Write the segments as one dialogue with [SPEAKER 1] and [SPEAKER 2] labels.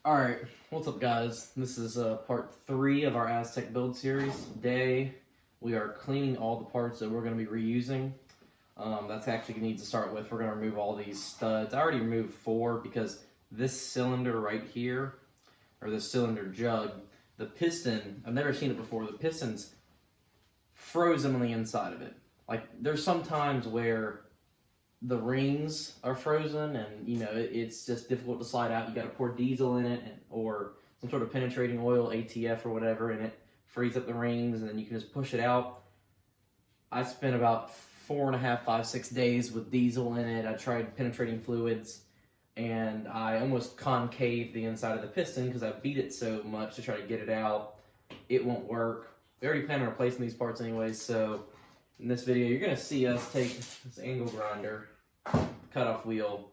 [SPEAKER 1] Alright, what's up guys? This is part 3 of our Aztec build series. Today we are cleaning all the parts that we're going to be reusing. That's actually needs to start with. We're going to remove all these studs. I already removed 4 because this cylinder right here, or this cylinder jug, the piston, I've never seen it before, the piston's frozen on the inside of it. Like, there's some times where the rings are frozen and it's just difficult to slide out. You got to pour diesel in it or some sort of penetrating oil, ATF or whatever, and it frees up the rings and then you can just push it out. I spent about 4.5, 5, 6 days with diesel in it. I tried penetrating fluids and I almost concaved the inside of the piston because I beat it so much to try to get it out. It won't work. We already plan on replacing these parts anyways, so in this video you're going to see us take this angle grinder, cutoff wheel,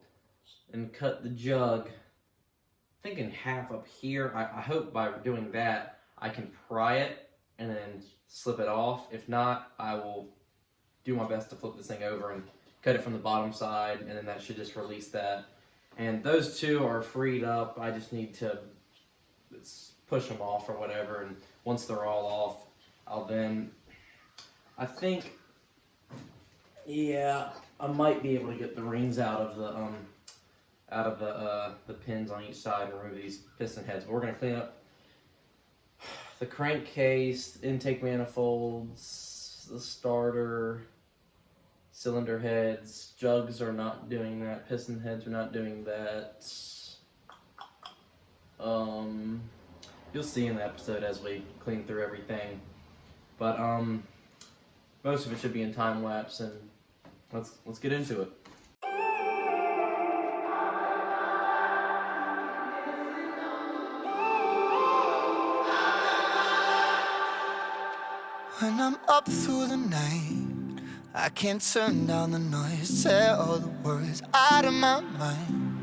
[SPEAKER 1] and cut the jug, I think in half up here. I hope by doing that I can pry it and then slip it off. If not, I will do my best to flip this thing over and cut it from the bottom side, and then that should just release that. And those two are freed up. I just need to push them off or whatever, and once they're all off, I'll then, I think, yeah, I might be able to get the rings out of the pins on each side and remove these piston heads. But we're going to clean up the crankcase, intake manifolds, the starter, cylinder heads. Jugs are not doing that. Piston heads are not doing that. You'll see in the episode as we clean through everything. But most of it should be in time lapse, and let's get into it.
[SPEAKER 2] When I'm up through the night, I can't turn down the noise, say all the words out of my mind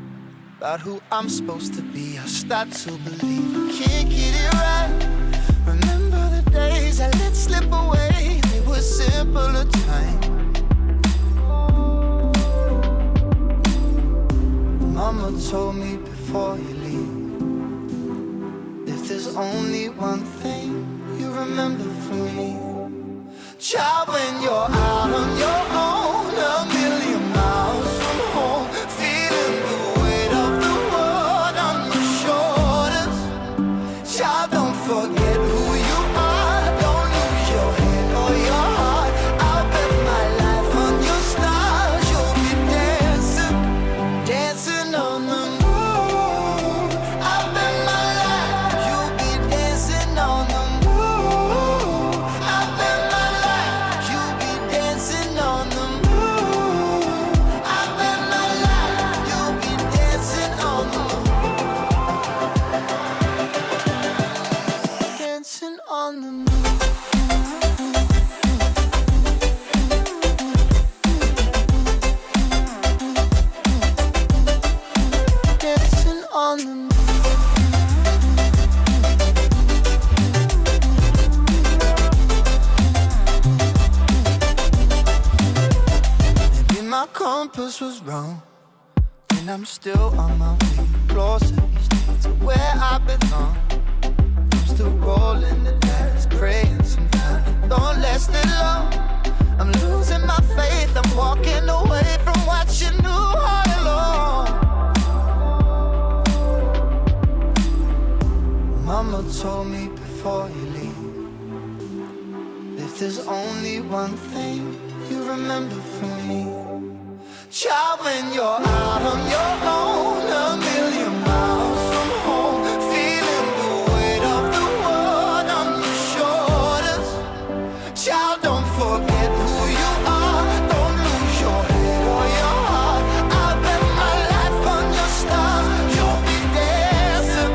[SPEAKER 2] about who I'm supposed to be. I start to believe I can't get it right. Remember the days I let slip away, they were simpler times. Mama told me before you leave, if there's only one thing you remember from me, child, when you're out on your own, a million miles from home, feeling the weight of the world on your shoulders, child, don't forget who you are, don't lose your head or your heart. I'll bet my life on your stars, you'll be dancing, dancing on the moon. I'll bet my life you'll be dancing on the moon. I'll bet my life you'll be dancing on the moon. I'll bet my life you'll be dancing on the moon. Dancing on the moon. Dancing on the moon. Maybe my compass was wrong, and I'm still on my way closer each day to where I belong. I'm still rolling the dice, praying sometimes it don't last that long. I'm losing my faith, I'm walking away from what you knew all along. Mama told me before you leave, if there's only one thing you remember from me, child, when you're out on your own, a million miles from home, feeling the weight of the world on your shoulders, child, don't forget who you are, don't lose your head or your heart. I'll bet my life on your stars, you'll be dancing,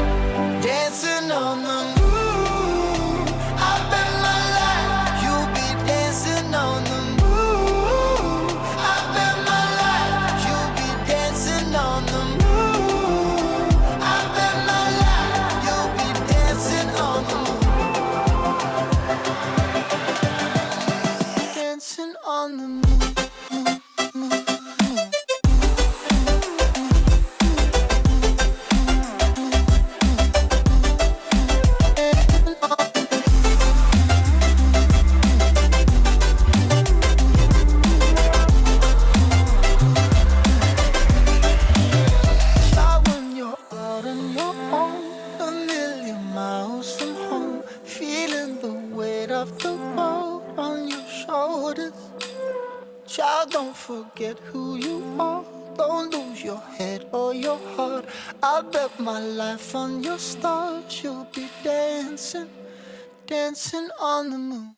[SPEAKER 2] dancing on the moon. I'll bet my life you'll be dancing on the moon. I'll bet my life you'll be dancing on the miles from home, feeling the weight of the world on your shoulders. Child, don't forget who you are. Don't lose your head or your heart. I bet my life on your stars. You'll be dancing, dancing on the moon.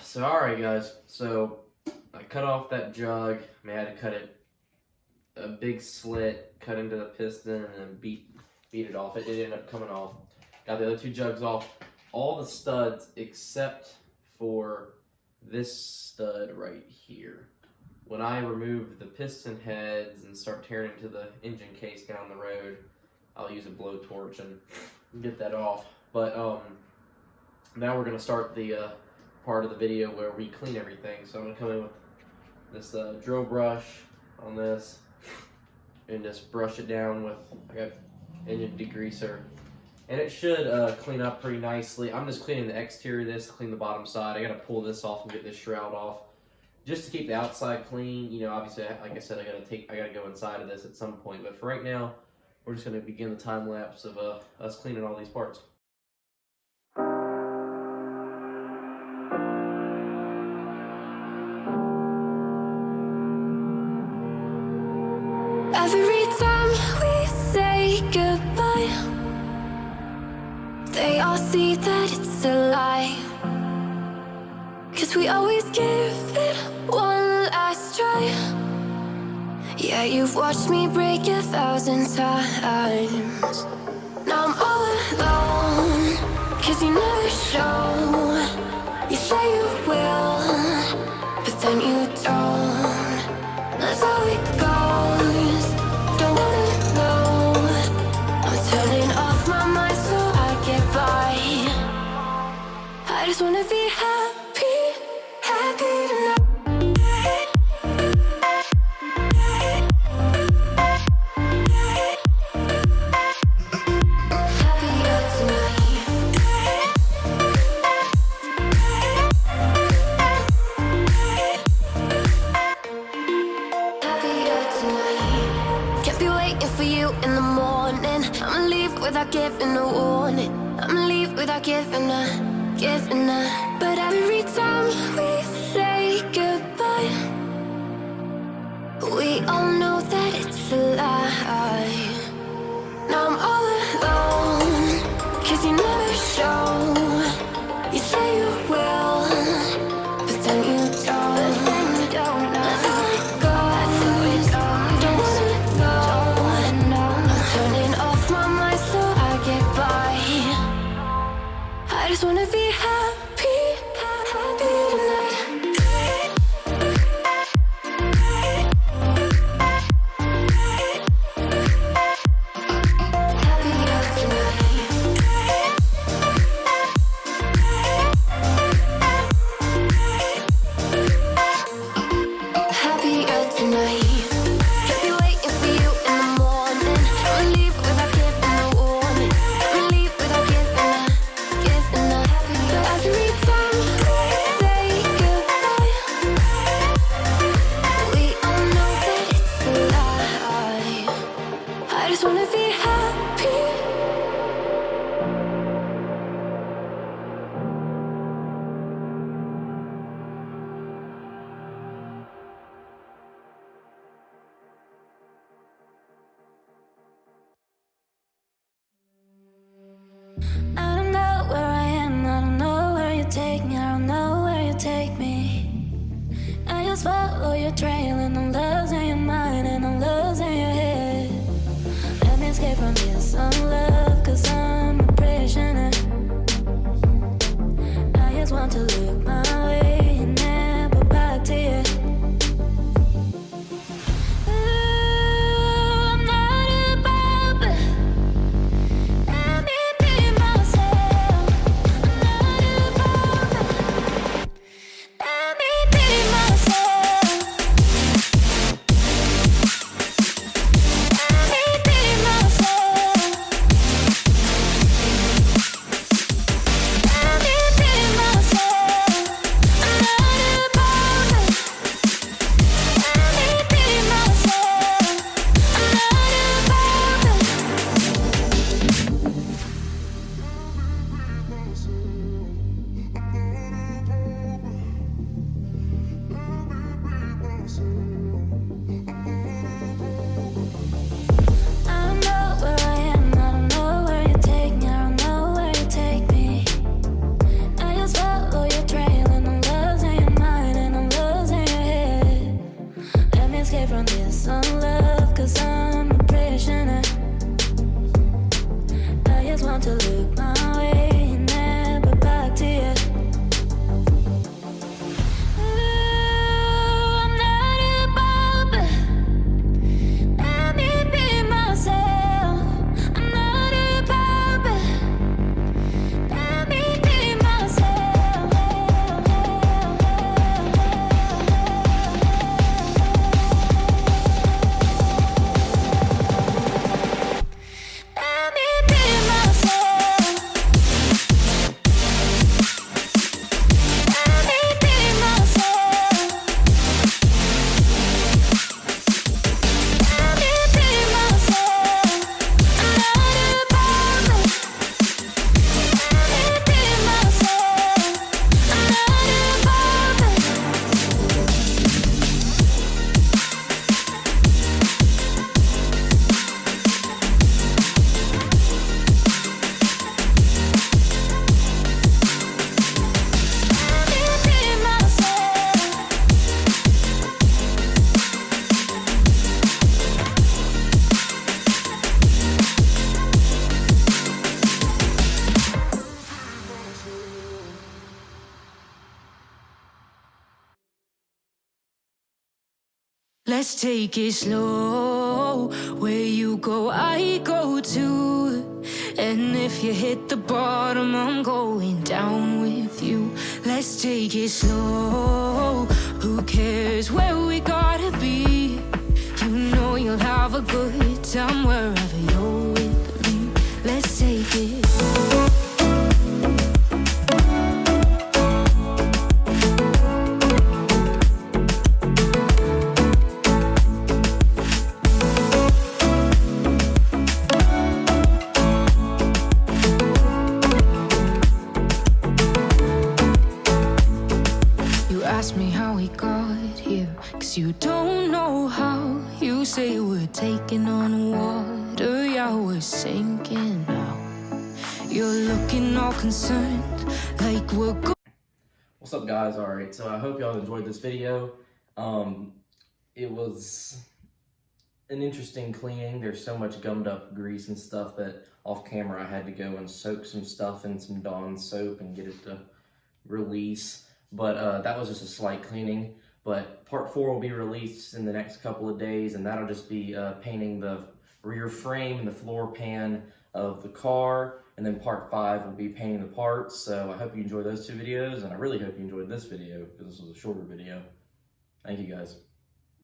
[SPEAKER 1] So alright guys, so I cut off that jug. I had to cut it a big slit, cut into the piston, and then beat it off. It ended up coming off. Got the other two jugs off. All the studs except for this stud right here. When I remove the piston heads and start tearing into the engine case down the road, I'll use a blowtorch and get that off. But now we're gonna start the part of the video where we clean everything. So I'm gonna come in with this drill brush on this and just brush it down with, I got engine degreaser, and it should clean up pretty nicely. I'm just cleaning the exterior of this, clean the bottom side. I gotta pull this off and get this shroud off just to keep the outside clean. You know, obviously, like I said, I gotta go inside of this at some point, but for right now, we're just gonna begin the time lapse of us cleaning all these parts.
[SPEAKER 3] Every time we say goodbye, they all see that it's a lie. 'Cause we always give it one last try. Yeah, you've watched me break 1,000 times. Now I'm all alone, 'cause you never show. You say you will, but then you don't. That's how it goes. Don't wanna know. I'm turning off my mind so I get by. I just wanna be happy, happy tonight. Happier tonight. Happier tonight. Can't be waiting for you in the morning. I'ma leave without giving a warning. I'ma leave without giving a. But every time we say goodbye, we all know that it's a lie. Now I'm all alone, 'cause you never show. You say you will, but then you don't. That's how it goes. Don't wanna know. I'm turning off my mind so I get by. I just wanna be happy, happy tonight. Happier tonight. Happier tonight. Can't be waiting for you in the morning. I'ma leave without giving a warning. I'ma leave without giving a. But every time we say goodbye, we all know that it's a lie. I just wanna be happy. I don't know where I am, I don't know where you take me, I don't know where you take me. And you'll just follow your trail, and I'm losing your mind, and I'm losing your head. Let me escape from this love, 'cause I'm a prisoner. I just want to look my way and never back to you.
[SPEAKER 4] Let's take it slow. Where you go, I go too. And if you hit the bottom, I'm going down with you. Let's take it slow. Who cares where we gotta be? You know you'll have a good time wherever you're with me. Let's take it. Ask me how we got here, 'cause you don't know how. You say we're taking on water, yeah, we're sinking now. You're looking all concerned, like we're
[SPEAKER 1] What's up, guys? Alright, so I hope y'all enjoyed this video. It was an interesting cleaning. There's so much gummed up grease and stuff that off camera I had to go and soak some stuff in some Dawn soap and get it to release. But that was just a slight cleaning. But part 4 will be released in the next couple of days, and that'll just be painting the rear frame and the floor pan of the car. And then part 5 will be painting the parts. So I hope you enjoyed those 2 videos, and I really hope you enjoyed this video, because this was a shorter video. Thank you, guys.